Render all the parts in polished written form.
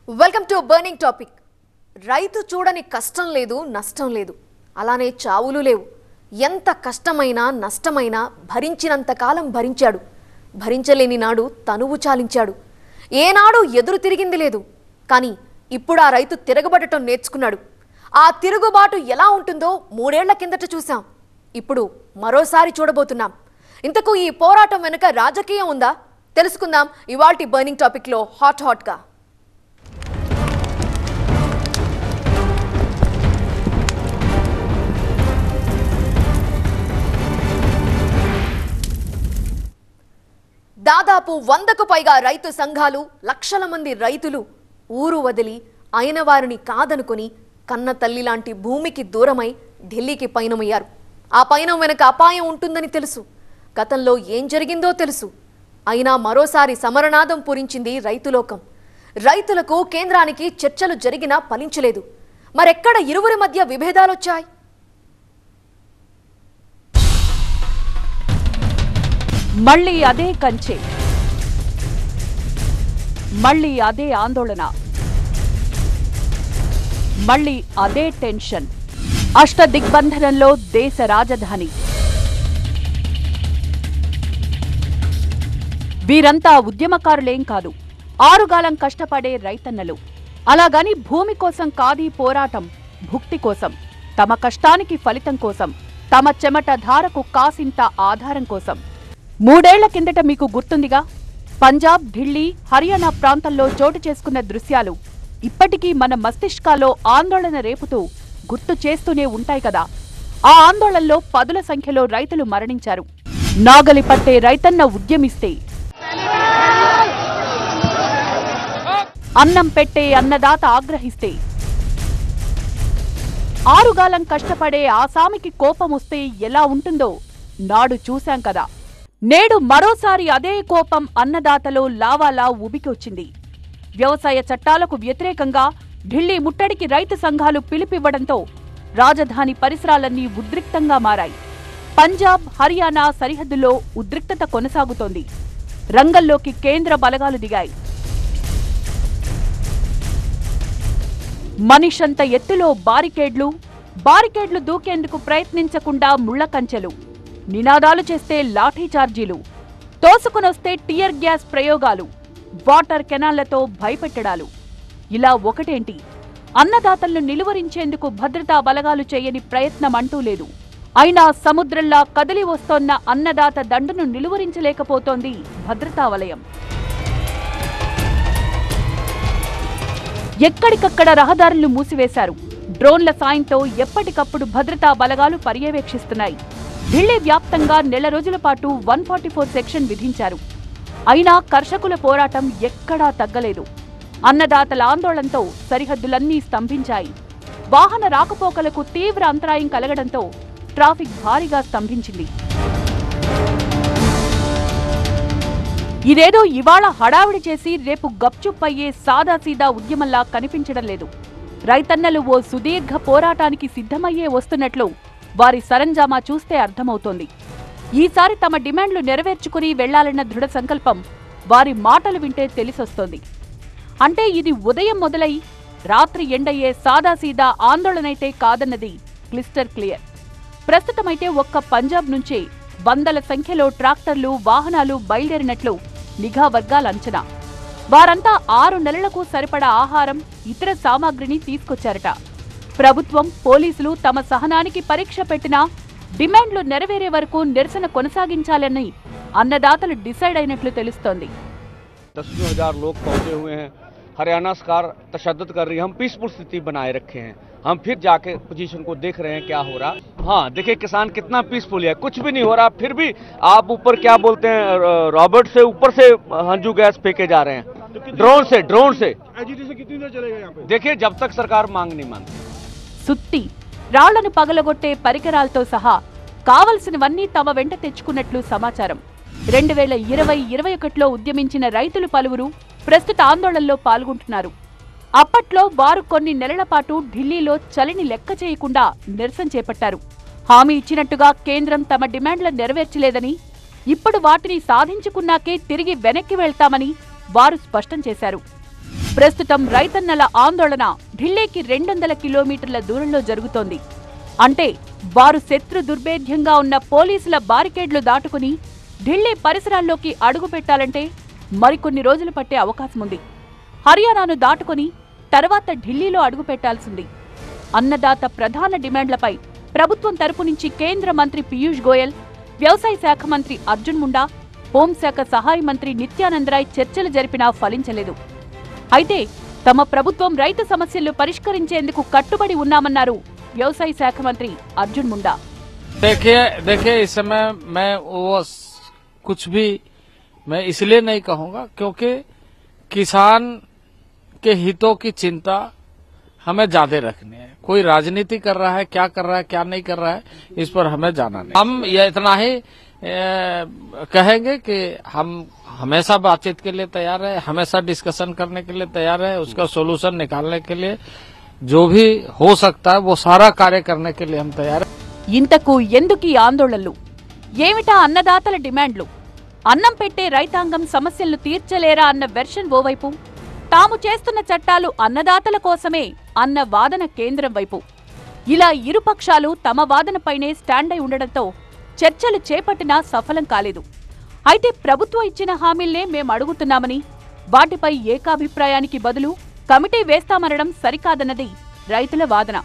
Welcome to burning topic. రైతు చూడని కష్టం లేదు, నష్టం లేదు. అలానే చావులు లేవు. ఎంత కష్టమైనా నష్టమైనా భరించినంత కాలం భరించాడు. భరించలేని నాడు తనువు చాలించాడు. ఏనాడు ఎదురు తిరిగింది లేదు. కానీ ఇప్పుడు ఆ రైతు తిరగబడటం నేర్చుకున్నాడు. ఆ తిరుగుబాటు ఎలా ఉంటుందో 3 ఏళ్ల కిందట చూసాం. ఇప్పుడు మరోసారి చూడబోతున్నాం. ఇంతకు ఈ పోరాటం వెనుక రాజకీయం ఉందా? తెలుసుకుందాం ఇవాల్టి బర్నింగ్ టాపిక్ లో హాట్ గా. దాదాపు 100కు పైగా రైతు సంఘాలు, లక్షల మంది రైతులు ఊరు వదిలి అయిన వారిని కాదనుకొని కన్న తల్లి లాంటి భూమికి దూరమై ఢిల్లీకి పయనమయ్యారు. ఆ పయనం వెనక అపాయం ఉంటుందని తెలుసు. గతంలో ఏం జరిగిందో తెలుసు. అయినా మరోసారి సమరనాదం పూరించింది రైతులోకం. రైతులకు కేంద్రానికి చర్చలు జరిగినా ఫలించలేదు. మరెక్కడ ఇరువురి మధ్య విభేదాలొచ్చాయి? మళ్ళీ అదే కంచె, మళ్ళీ అదే ఆందోళన, మళ్ళీ అదే టెన్షన్. అష్టదిగ్బంధనంలో దేశ రాజధాని. వీరంతా ఉద్యమకారులేం కాదు, ఆరుగాలం కష్టపడే రైతన్నలు. అలాగని భూమి కోసం కాదీ పోరాటం, భుక్తి కోసం, తమ కష్టానికి ఫలితం కోసం, తమ చెమట ధారకు కాసింత ఆధారం కోసం. 3 ఏళ్ల కిందట మీకు గుర్తుందిగా, పంజాబ్, ఢిల్లీ, హర్యానా ప్రాంతంలో చోటు చేసుకున్న దృశ్యాలు ఇప్పటికీ మన మస్తిష్కాల్లో ఆందోళన రేపుతూ గుర్తు చేస్తూనే ఉంటాయి కదా. ఆ ఆందోళనలో పదుల సంఖ్యలో రైతులు మరణించారు. నాగలి పట్టే రైతన్న ఉద్యమిస్తే, అన్నం పెట్టే అన్నదాత ఆగ్రహిస్తే, ఆరుగాలం కష్టపడే ఆసామికి కోపమొస్తే ఎలా ఉంటుందో నాడు చూశాం కదా. నేడు మరోసారి అదే కోపం అన్నదాతలో లావాలా ఉబికొచ్చింది. వ్యవసాయ చట్టాలకు వ్యతిరేకంగా ఢిల్లీ ముట్టడికి రైతు సంఘాలు పిలుపివ్వడంతో రాజధాని పరిసరాలన్నీ ఉద్రిక్తంగా మారాయి. పంజాబ్, హర్యానా సరిహద్దులో ఉద్రిక్తత కొనసాగుతోంది. రంగంలోకి కేంద్ర బలగాలు దిగాయి. మనిషంత ఎత్తులో బారికేడ్లు దూకేందుకు ప్రయత్నించకుండా ముళ్ల కంచెలు, నినాదాలు చేస్తే లాఠీ చార్జీలు, తోసుకునొస్తే టియర్ గ్యాస్ ప్రయోగాలు, వాటర్ కెనాళ్లతో భయపెట్టడాలు. ఇలా ఒకటేంటి, అన్నదాతలను నిలువరించేందుకు భద్రతా బలగాలు చేయని ప్రయత్నం అంటూ లేదు. అయినా సముద్రంలా కదిలి వస్తోన్న అన్నదాత దండును నిలువరించలేకపోతోంది భద్రతా వలయం. ఎక్కడికక్కడ రహదారులు మూసివేశారు. డ్రోన్ల సాయంతో ఎప్పటికప్పుడు భద్రతా బలగాలు పర్యవేక్షిస్తున్నాయి. ఢిల్లీ వ్యాప్తంగా నెల రోజుల పాటు 144 సెక్షన్ విధించారు. అయినా కర్షకుల పోరాటం ఎక్కడా తగ్గలేదు. అన్నదాతల ఆందోళనతో సరిహద్దులన్నీ స్తంభించాయి. వాహన రాకపోకలకు తీవ్ర అంతరాయం కలగడంతో ట్రాఫిక్ భారీగా స్తంభించింది. ఇదేదో ఇవాళ హడావిడి చేసి రేపు గప్చుప్ అయ్యే సాదాసీదా ఉద్యమంలా కనిపించడం లేదు. రైతన్నలు ఓ సుదీర్ఘ పోరాటానికి సిద్ధమయ్యే వస్తున్నట్లు వారి సరంజామా చూస్తే అర్థమవుతోంది. ఈసారి తమ డిమాండ్లు నెరవేర్చుకుని వెళ్లాలన్న దృఢ సంకల్పం వారి మాటలు వింటే తెలిసొస్తోంది. అంటే ఇది ఉదయం మొదలై రాత్రి ఎండయ్యే సాదాసీదా ఆందోళనైతే కాదన్నది క్లిస్టర్ క్లియర్. ప్రస్తుతమైతే ఒక్క పంజాబ్ నుంచే వందల సంఖ్యలో ట్రాక్టర్లు, వాహనాలు బయలుదేరినట్లు నిఘా వర్గాల అంచనా. వారంతా 6 నెలలకు సరిపడా ఆహారం, ఇతర సామాగ్రిని తీసుకొచ్చారట. ప్రభుత్వం, పోలీసులు తమ సహనానికి పరీక్ష పెట్టినా డిమాండ్లు నెరవేరే వరకు నిరసన కొనసాగించాలని అన్నదాతలు డిసైడ్ అయినట్లు తెలుస్తోంది. 10,000 लोग पहुंचे हुए हैं। हरियाणा सरकार तशद्दुद कर रही है। हम पीसफुल स्थिति बनाए रखे हैं। हम फिर जाके पोजीशन को देख रहे हैं क्या हो रहा। हाँ, देखिए किसान कितना पीसफुल है, कुछ भी नहीं हो रहा। फिर भी आप ऊपर क्या बोलते हैं, रॉबर्ट से ऊपर से हंजू गैस फेंके जा रहे हैं, ड्रोन से। एजीटी कितनी देर चलेगा यहाँ पे? देखिए जब तक सरकार मांग नहीं मानती. సుత్తి, రాళ్లను పగలగొట్టే పరికరాలతో సహా కావలసినవన్నీ తమ వెంట తెచ్చుకున్నట్లు సమాచారం. 2020-21లో ఉద్యమించిన రైతులు పలువురు ప్రస్తుత ఆందోళనలో పాల్గొంటున్నారు. అప్పట్లో వారు కొన్ని నెలల పాటు ఢిల్లీలో చలిని లెక్క చేయకుండా నిరసన చేపట్టారు. హామీ ఇచ్చినట్టుగా కేంద్రం తమ డిమాండ్లను నెరవేర్చలేదని, ఇప్పుడు వాటిని సాధించుకున్నాకే తిరిగి వెనక్కి వెళ్తామని వారు స్పష్టం చేశారు. ప్రస్తుతం రైతన్నల ఆందోళన ఢిల్లీకి 200 కిలోమీటర్ల దూరంలో జరుగుతోంది. అంటే వారు శత్రు దుర్భేద్యంగా ఉన్న పోలీసుల బారికేడ్లు దాటుకుని ఢిల్లీ పరిసరాల్లోకి అడుగు పెట్టాలంటే మరికొన్ని రోజులు పట్టే అవకాశముంది. హర్యానాను దాటుకుని తర్వాత ఢిల్లీలో అడుగు పెట్టాల్సింది. అన్నదాత ప్రధాన డిమాండ్లపై ప్రభుత్వం తరపు నుంచి కేంద్ర మంత్రి పీయూష్ గోయల్, వ్యవసాయ శాఖ మంత్రి అర్జున్ ముండా, హోంశాఖ సహాయ మంత్రి నిత్యానంద్ రాయ్ చర్చలు జరిపినా ఫలించలేదు. అయితే తమ ప్రభుత్వం రైతు సమస్యలు పరిష్కరించేందుకు కట్టుబడి ఉన్నామన్నారు వ్యవసాయ శాఖ మంత్రి అర్జున్ ముండా. देखिए इस समय मैं वो कुछ भी मैं इसलिए नहीं कहूंगा क्योंकि किसान के हितों की चिंता हमें ज्यादा रखनी है. कोई राजनीति कर रहा है, क्या कर रहा है, क्या नहीं कर रहा है, इस पर हमें जाना नहीं. हम ये इतना ही कहेंगे कि हम हमेशा बातचीत के लिए तैयार है, हमेशा डिस्कशन करने के लिए तैयार है, उसका सोल्यूशन निकालने के लिए जो भी हो सकता है वो सारा कार्य करने के लिए हम तैयार है. ఇంతకు ఎందుకీ ఆందోళనలు? ఏమిటా అన్నదాతల డిమాండ్లు? అన్నం పెట్టే రైతాంగం సమస్యలను తీర్చలేరా అన్న వెర్షన్ ఓవైపు, తాము చేస్తున్న చట్టాలు అన్నదాతల కోసమే అన్న వాదన కేంద్రం వైపు. ఇలా ఇరుపక్షాలు తమ వాదనపైనే స్టాండ్ అయి ఉండడంతో చర్చలు చేపట్టినా సఫలం కాలేదు. అయితే ప్రభుత్వం ఇచ్చిన హామీల్నే మేం అడుగుతున్నామని, వాటిపై ఏకాభిప్రాయానికి బదులు కమిటీ వేస్తామనడం సరికాదన్నది రైతుల వాదన.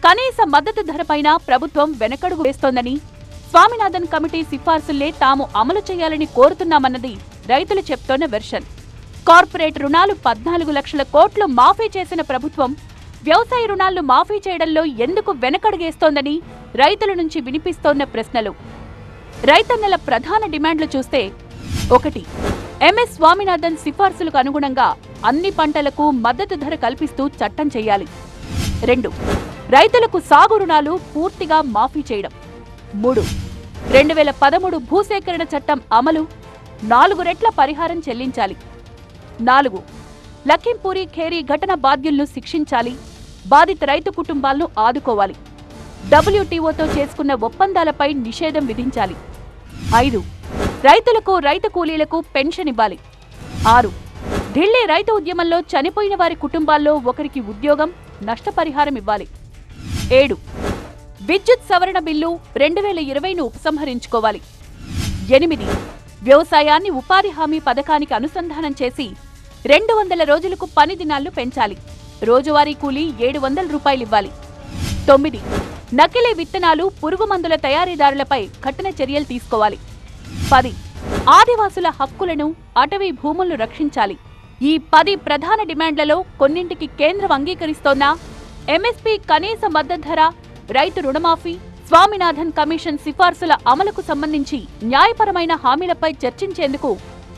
కనీస మద్దతు ధరపైన ప్రభుత్వం వెనకడుగు వేస్తోందని, స్వామినాథన్ కమిటీ సిఫార్సుల్నే తాము అమలు చేయాలని కోరుతున్నామన్నది రైతులు చెప్తోన్న వెర్షన్. కార్పొరేట్ రుణాలు 14 లక్షల కోట్లు మాఫీ చేసిన ప్రభుత్వం వ్యవసాయ రుణాలను మాఫీ చేయడంలో ఎందుకు వెనకడుగేస్తోందని రైతుల నుంచి వినిపిస్తోన్న ప్రశ్నలు. రైతన్నల ప్రధాన డిమాండ్లు చూస్తే, 1. ఎంఎస్ స్వామినాథన్ సిఫార్సులకు అనుగుణంగా అన్ని పంటలకు మద్దతు ధర కల్పిస్తూ చట్టం చేయాలి. 2. రైతులకు సాగు రుణాలు పూర్తిగా మాఫీ చేయడం. 3. 2013 భూసేకరణ చట్టం అమలు, 4 రెట్ల పరిహారం చెల్లించాలి. 4. లఖింపూరి ఖేరీ ఘటన బాధ్యులను శిక్షించాలి, బాధిత రైతు కుటుంబాలను ఆదుకోవాలి. WTOతో చేసుకున్న ఒప్పందాలపై నిషేధం విధించాలి. 5. రైతులకు, రైతు కూలీలకు పెన్షన్ ఇవ్వాలి. 6. ఢిల్లీ రైతు ఉద్యమంలో చనిపోయిన వారి కుటుంబాల్లో ఒకరికి ఉద్యోగం, నష్టపరిహారం ఇవ్వాలి. 7. విద్యుత్ సవరణ బిల్లు 2020ను ఉపసంహరించుకోవాలి. 8. వ్యవసాయాన్ని ఉపాధి హామీ పథకానికి అనుసంధానం చేసి 200 రోజులకు పని దినాలను పెంచాలి. రోజువారీ కూలీ 700 రూపాయలివ్వాలి. 9. నకిలీ విత్తనాలు, పురుగు మందుల తయారీదారులపై కఠిన చర్యలు తీసుకోవాలి. 10. ఆదివాసుల హక్కులను, అటవీ భూములను రక్షించాలి. ఈ 10 ప్రధాన డిమాండ్లలో కొన్నింటికి కేంద్రం అంగీకరిస్తోన్నా ఎంఎస్పీ కనీస మద్దతు ధర, రైతు రుణమాఫీ, స్వామినాథన్ కమిషన్ సిఫార్సుల అమలుకు సంబంధించి న్యాయపరమైన హామీలపై చర్చించేందుకు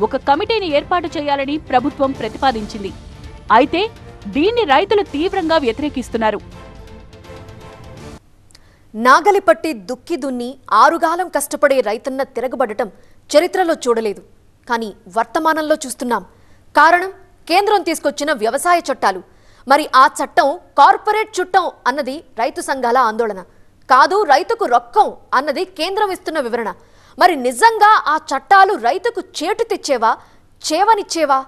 ఒక కమిటీని ఏర్పాటు చేయాలని ప్రభుత్వం ప్రతిపాదించింది. అయితే దీన్ని రైతులు తీవ్రంగా వ్యతిరేకిస్తున్నారు. నాగలి పట్టి దుక్కి దున్ని ఆరుగాలం కష్టపడే రైతన్న తిరగబడటం చరిత్రలో చూడలేదు. కానీ వర్తమానంలో చూస్తున్నాం. కారణం కేంద్రం తీసుకొచ్చిన వ్యవసాయ చట్టాలు. మరి ఆ చట్టం కార్పొరేట్ చుట్టం అన్నది రైతు సంఘాల ఆందోళన కాదు, రైతుకు రొక్కం అన్నది కేంద్రం ఇస్తున్న వివరణ. మరి నిజంగా ఆ చట్టాలు రైతుకు చేటు తెచ్చేవా, చేవనిచ్చేవా?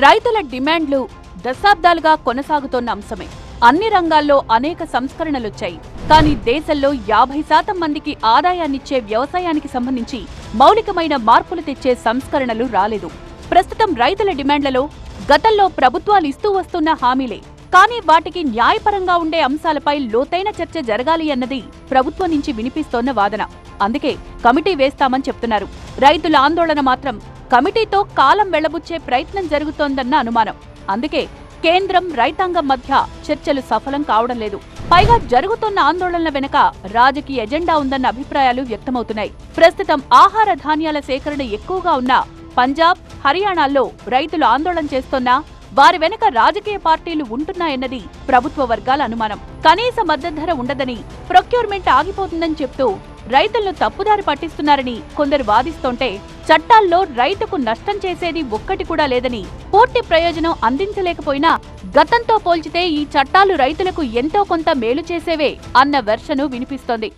రైతుల డిమాండ్లు దశాబ్దాలుగా కొనసాగుతోన్న అంశమే. అన్ని రంగాల్లో అనేక సంస్కరణలొచ్చాయి. కానీ దేశంలో 50% మందికి ఆదాయాన్నిచ్చే వ్యవసాయానికి సంబంధించి మౌలికమైన మార్పులు తెచ్చే సంస్కరణలు రాలేదు. ప్రస్తుతం రైతుల డిమాండ్లలో గతంలో ప్రభుత్వాలు ఇస్తూ వస్తున్న హామీలే. కానీ వాటికి న్యాయపరంగా ఉండే అంశాలపై లోతైన చర్చ జరగాలి అన్నది ప్రభుత్వం నుంచి వినిపిస్తోన్న వాదన. అందుకే కమిటీ వేస్తామని చెప్తున్నారు. రైతుల ఆందోళన మాత్రం కమిటీతో కాలం వెళ్లబుచ్చే ప్రయత్నం జరుగుతోందన్న అనుమానం. అందుకే కేంద్రం, రైతాంగం మధ్య చర్చలు సఫలం కావడం లేదు. పైగా జరుగుతున్న ఆందోళనల వెనుక రాజకీయ ఎజెండా ఉందన్న అభిప్రాయాలు వ్యక్తమవుతున్నాయి. ప్రస్తుతం ఆహార ధాన్యాల సేకరణ ఎక్కువగా ఉన్న పంజాబ్, హర్యానాల్లో రైతులు ఆందోళన చేస్తున్నా వారి వెనుక రాజకీయ పార్టీలు ఉంటున్నాయన్నది ప్రభుత్వ వర్గాల అనుమానం. కనీస మద్దతు ధర ఉండదని, ప్రొక్యూర్మెంట్ ఆగిపోతుందని చెప్తూ రైతులను తప్పుదారి పట్టిస్తున్నారని కొందరు వాదిస్తుంటే, చట్టాల్లో రైతుకు నష్టం చేసేది ఒక్కటి కూడా లేదని, పూర్తి ప్రయోజనం అందించలేకపోయినా గతంతో పోల్చితే ఈ చట్టాలు రైతులకు ఎంతో కొంత మేలు చేసేవే అన్న వెర్షను వినిపిస్తోంది.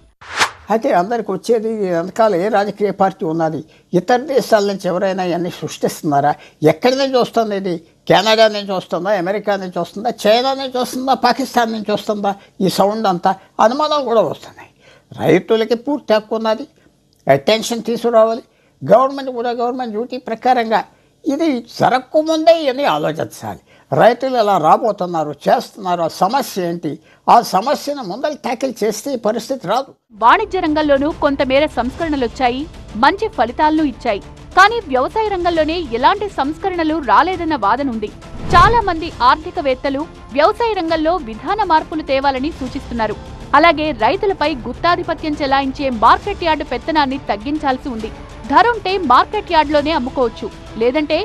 అయితే అందరికి వచ్చేది వెనకాల ఏ రాజకీయ పార్టీ ఉన్నది, ఇతర దేశాల నుంచి ఎవరైనా ఇవన్నీ సృష్టిస్తున్నారా, ఎక్కడి నుంచి వస్తుంది ఇది, కెనడా నుంచి వస్తుందా, అమెరికా నుంచి వస్తుందా, చైనా నుంచి వస్తుందా, పాకిస్తాన్ నుంచి వస్తుందా, ఈ సౌండ్ అంతా అనుమానాలు కూడా వస్తున్నాయి. రైతులకి పూర్తి హక్కు ఉన్నది, అటెన్షన్ తీసుకురావాలి. గవర్నమెంట్ కూడా గవర్నమెంట్ డ్యూటీ ప్రకారంగా ఇది జరగకముందే ఇవన్నీ ఆలోచించాలి. రైతులు ఎలా రాబోతున్నారు, చేస్తున్నారు, ఆ సమస్య ఏంటి, ఆ సమస్యను ముందర ట్యాకిల్ చేస్తే ఈ పరిస్థితి రాదు. వాణిజ్య రంగంలోనూ కొంతమేర సంస్కరణలొచ్చాయి, మంచి ఫలితాలను ఇచ్చాయి. కానీ వ్యవసాయ రంగంలోనే ఎలాంటి సంస్కరణలు రాలేదన్న వాదన ఉంది. చాలా మంది ఆర్థికవేత్తలు వ్యవసాయ రంగంలో విధాన మార్పులు తేవాలని సూచిస్తున్నారు. అలాగే రైతులపై గుత్తాధిపత్యం చెలాయించే మార్కెట్ యార్డు పెత్తనాన్ని తగ్గించాల్సి ఉంది. ధరుంటే మార్కెట్ యార్డ్లోనే అమ్ముకోవచ్చు, లేదంటే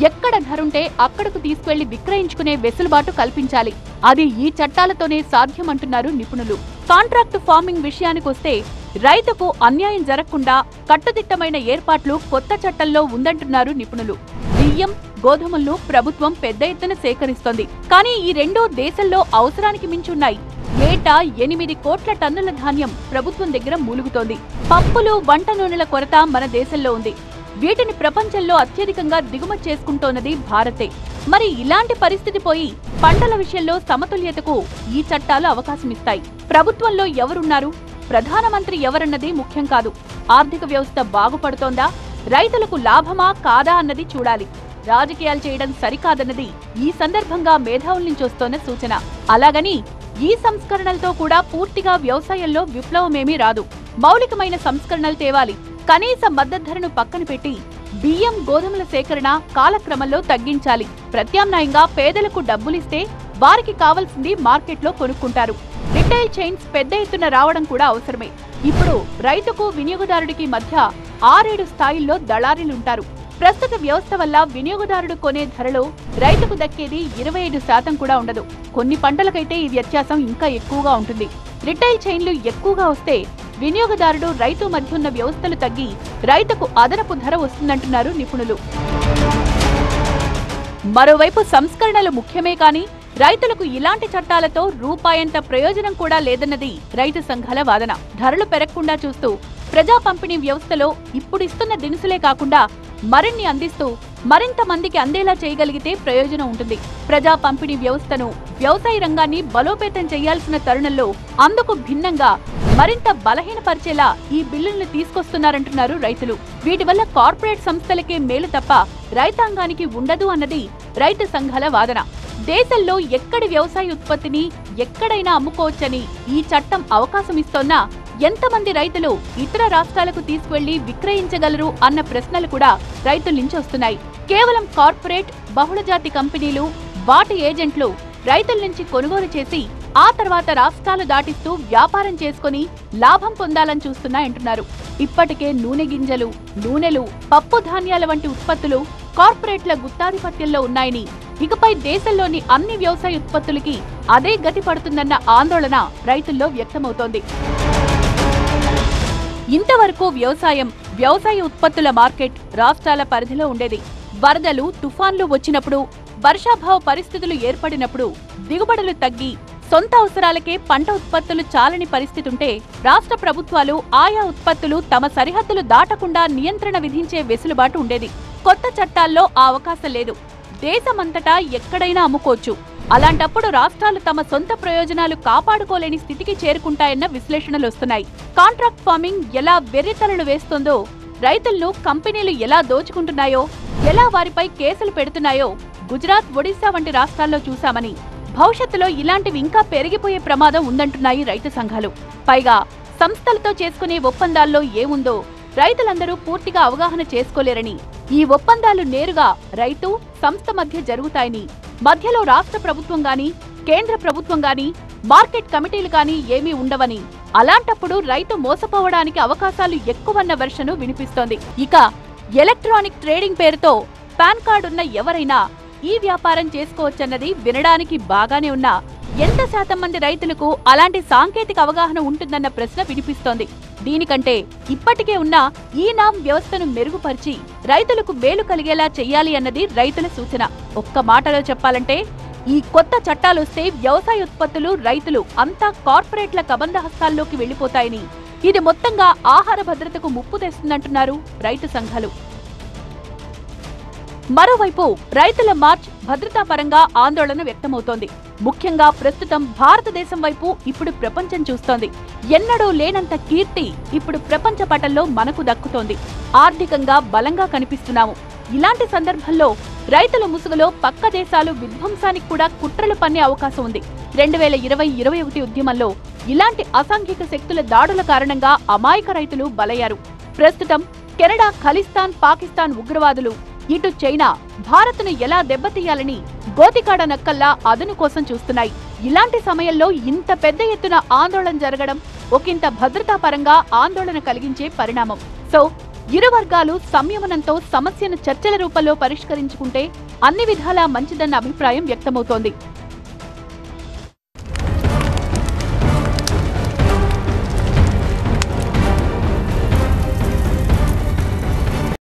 ఎక్కడ ధరుంటే అక్కడకు తీసుకెళ్లి విక్రయించుకునే వెసులుబాటు కల్పించాలి. అది ఈ చట్టాలతోనే సాధ్యమంటున్నారు నిపుణులు. కాంట్రాక్టు ఫార్మింగ్ విషయానికొస్తే రైతుకు అన్యాయం జరగకుండా కట్టుదిట్టమైన ఏర్పాట్లు కొత్త చట్టంలో ఉందంటున్నారు నిపుణులు. బియ్యం, గోధుమలను ప్రభుత్వం పెద్ద ఎత్తున సేకరిస్తోంది. కానీ ఈ రెండూ దేశంలో అవసరానికి మించున్నాయి. ఏటా 8 కోట్ల టన్నుల ధాన్యం ప్రభుత్వం దగ్గర మూలుగుతోంది. పప్పులు, వంట నూనెల కొరత మన దేశంలో ఉంది. వీటిని ప్రపంచంలో అత్యధికంగా దిగుమతి చేసుకుంటోన్నది భారతే. మరి ఇలాంటి పరిస్థితి పోయి పంటల విషయంలో సమతుల్యతకు ఈ చట్టాలు అవకాశమిస్తాయి. ప్రభుత్వంలో ఎవరున్నారు, ప్రధానమంత్రి ఎవరన్నది ముఖ్యం కాదు. ఆర్థిక వ్యవస్థ బాగుపడుతోందా, రైతులకు లాభమా కాదా అన్నది చూడాలి. రాజకీయాలు చేయడం సరికాదన్నది ఈ సందర్భంగా మేధావుల నుంచి వస్తోన్న సూచన. అలాగని ఈ సంస్కరణలతో కూడా పూర్తిగా వ్యవసాయంలో విప్లవమేమీ రాదు. మౌలికమైన సంస్కరణలు తేవాలి. కనీస మద్దతు ధరను పక్కన పెట్టి బియ్యం, గోధుమల సేకరణ కాలక్రమంలో తగ్గించాలి. ప్రత్యామ్నాయంగా పేదలకు డబ్బులిస్తే వారికి కావాల్సింది మార్కెట్లో కొనుక్కుంటారు. రిటైల్ చైన్స్ పెద్ద ఎత్తున రావడం కూడా అవసరమే. ఇప్పుడు రైతుకు, వినియోగదారుడికి మధ్య 6-7 స్థాయిల్లో దళారీలుంటారు. ప్రస్తుత వ్యవస్థ వల్ల వినియోగదారుడు కొనే ధరలో రైతుకు దక్కేది 25% కూడా ఉండదు. కొన్ని పంటలకైతే ఈ వ్యత్యాసం ఇంకా ఎక్కువగా ఉంటుంది. రిటైల్ చైన్లు ఎక్కువగా వస్తే వినియోగదారుడు, రైతు మధ్య ఉన్న వ్యవస్థలు తగ్గి రైతుకు అదనపు ధర వస్తుందంటున్నారు నిపుణులు. మరోవైపు సంస్కరణలు ముఖ్యమే కానీ రైతులకు ఇలాంటి చట్టాలతో రూపాయంత ప్రయోజనం కూడా లేదన్నది రైతు సంఘాల వాదన. ధరలు పెరగకుండా చూస్తూ ప్రజా పంపిణీ వ్యవస్థలో ఇప్పుడిస్తున్న దినుసులే కాకుండా మరిన్ని అందిస్తూ మరింత మందికి అందేలా చేయగలిగితే ప్రయోజనం ఉంటుంది. ప్రజా పంపిణీ వ్యవస్థను, వ్యవసాయ రంగాన్ని బలోపేతం చేయాల్సిన తరుణంలో అందుకు భిన్నంగా మరింత బలహీనపరిచేలా ఈ బిల్లులను తీసుకొస్తున్నారంటున్నారు రైతులు. వీటి వల్ల కార్పొరేట్ సంస్థలకే మేలు తప్ప రైతాంగానికి ఉండదు అన్నది రైతు సంఘాల వాదన. దేశంలో ఎక్కడి వ్యవసాయ ఉత్పత్తిని ఎక్కడైనా అమ్ముకోవచ్చని ఈ చట్టం అవకాశమిస్తోన్నా ఎంతమంది రైతులు ఇతర రాష్ట్రాలకు తీసుకువెళ్లి విక్రయించగలరు అన్న ప్రశ్నలు కూడా రైతుల నుంచి వస్తున్నాయి. కేవలం కార్పొరేట్, బహుళజాతి కంపెనీలు, వాటి ఏజెంట్లు రైతుల నుంచి కొనుగోలు చేసి ఆ తర్వాత రాష్ట్రాలు దాటిస్తూ వ్యాపారం చేసుకుని లాభం పొందాలని చూస్తున్నాయంటున్నారు. ఇప్పటికే నూనె గింజలు, నూనెలు, పప్పు ధాన్యాల వంటి ఉత్పత్తులు కార్పొరేట్ల గుత్తాధిపత్యంలో ఉన్నాయని, ఇకపై దేశంలోని అన్ని వ్యవసాయ ఉత్పత్తులకి అదే గతి పడుతుందన్న ఆందోళన రైతుల్లో వ్యక్తమవుతోంది. ఇంతవరకు వ్యవసాయ ఉత్పత్తుల మార్కెట్ రాష్ట్రాల పరిధిలో ఉండేది. వరదలు, తుఫాన్లు వచ్చినప్పుడు, వర్షాభావ పరిస్థితులు ఏర్పడినప్పుడు దిగుబడులు తగ్గి సొంత అవసరాలకే పంట ఉత్పత్తులు చాలని పరిస్థితుంటే రాష్ట్ర ప్రభుత్వాలు ఆయా ఉత్పత్తులు తమ సరిహద్దులు దాటకుండా నియంత్రణ విధించే వెసులుబాటు ఉండేది. కొత్త చట్టాల్లో ఆ అవకాశం లేదు. దేశమంతటా ఎక్కడైనా అమ్ముకోవచ్చు. అలాంటప్పుడు రాష్ట్రాలు తమ సొంత ప్రయోజనాలు కాపాడుకోలేని స్థితికి చేరుకుంటాయన్న విశ్లేషణలు వస్తున్నాయి. కాంట్రాక్ట్ ఫార్మింగ్ ఎలా వెర్రితలలు వేస్తోందో, రైతులను కంపెనీలు ఎలా దోచుకుంటున్నాయో, ఎలా వారిపై కేసులు పెడుతున్నాయో గుజరాత్, ఒడిశా వంటి రాష్ట్రాల్లో చూశామని, భవిష్యత్తులో ఇలాంటివి ఇంకా పెరిగిపోయే ప్రమాదం ఉందంటున్నాయి రైతు సంఘాలు. పైగా సంస్థలతో చేసుకునే ఒప్పందాల్లో ఏముందో రైతులందరూ పూర్తిగా అవగాహన చేసుకోలేరని, ఈ ఒప్పందాలు నేరుగా రైతు, సంస్థ మధ్య జరుగుతాయని, మధ్యలో రాష్ట్ర ప్రభుత్వం గాని, కేంద్ర ప్రభుత్వం గాని, మార్కెట్ కమిటీలు గాని ఏమీ ఉండవని, అలాంటప్పుడు రైతు మోసపోవడానికి అవకాశాలు ఎక్కువన్న వెర్షను వినిపిస్తోంది. ఇక ఎలక్ట్రానిక్ ట్రేడింగ్ పేరుతో పాన్ కార్డున్న ఎవరైనా ఈ వ్యాపారం చేసుకోవచ్చన్నది వినడానికి బాగానే ఉన్నా ఎంత శాతం మంది రైతులకు అలాంటి సాంకేతిక అవగాహన ఉంటుందన్న ప్రశ్న వినిపిస్తోంది. దీనికంటే ఇప్పటికే ఉన్న ఈ నామ్ వ్యవస్థను మెరుగుపరిచి రైతులకు మేలు కలిగేలా చెయ్యాలి అన్నది రైతుల సూచన. ఒక్క మాటలో చెప్పాలంటే ఈ కొత్త చట్టాలొస్తే వ్యవసాయ ఉత్పత్తులు, రైతులు అంతా కార్పొరేట్ల కబంధ హస్తాల్లోకి వెళ్లిపోతాయని ఇది మొత్తంగా ఆహార భద్రతకు ముప్పు తెస్తుందంటున్నారు రైతు సంఘాలు. మరోవైపు రైతుల మార్చ్ భద్రతా పరంగా ఆందోళన వ్యక్తమవుతోంది. ముఖ్యంగా ప్రస్తుతం భారతదేశం వైపు ఇప్పుడు ప్రపంచం చూస్తోంది. ఎన్నడూ లేనంత కీర్తి ఇప్పుడు ప్రపంచ పటంలో మనకు దక్కుతోంది. ఆర్థికంగా బలంగా కనిపిస్తున్నాము. ఇలాంటి సందర్భంలో రైతుల ముసుగులో పక్క దేశాలు విధ్వంసానికి కూడా కుట్రలు పన్నే అవకాశం ఉంది. 2020-21 ఉద్యమంలో ఇలాంటి అసాంఘిక శక్తుల దాడుల కారణంగా అమాయక రైతులు బలయ్యారు. ప్రస్తుతం కెనడా, ఖలిస్తాన్, పాకిస్తాన్ ఉగ్రవాదులు, ఇటు చైనా భారత్ను ఎలా దెబ్బతీయాలని గోతికాడ నక్కల్లా అదును కోసం చూస్తున్నాయి. ఇలాంటి సమయంలో ఇంత పెద్ద ఎత్తున ఆందోళన జరగడం ఒకంత భద్రతా పరంగా ఆందోళన కలిగించే పరిణామం. సో ఇరు వర్గాలు సంయమనంతో సమస్యను చర్చల రూపంలో పరిష్కరించుకుంటే అన్ని విధాలా మంచిదన్న అభిప్రాయం వ్యక్తమవుతోంది.